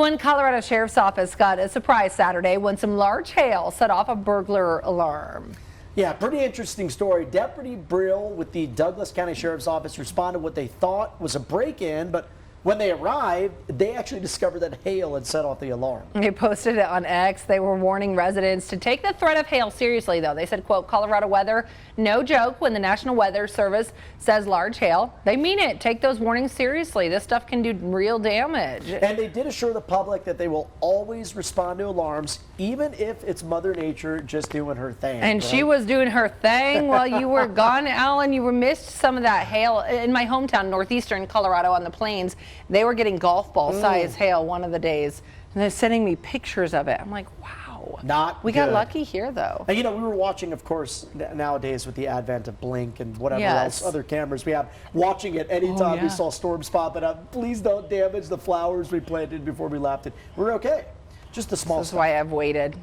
One Colorado Sheriff's Office got a surprise Saturday when some large hail set off a burglar alarm. Yeah, pretty interesting story. Deputy Brill with the Douglas County Sheriff's Office responded what they thought was a break-in, but when they arrived, they actually discovered that hail had set off the alarm. They posted it on X. They were warning residents to take the threat of hail seriously, though. They said, quote, Colorado weather, no joke. When the National Weather Service says large hail, they mean it. Take those warnings seriously. This stuff can do real damage. And they did assure the public that they will always respond to alarms, even if it's Mother Nature just doing her thing. And right? she was doing her thing while you were gone, Alan. You missed some of that hail. In my hometown, northeastern Colorado on the plains, they were getting golf ball size hail one of the days. And they're sending me pictures of it. I'm like, wow. We got lucky here, though. And, you know, we were watching, of course, nowadays with the advent of Blink and whatever else, other cameras we have, watching it anytime we saw storms popping up. Please don't damage the flowers we planted before we left it. We're okay. Just the small stuff. That's why I've waited.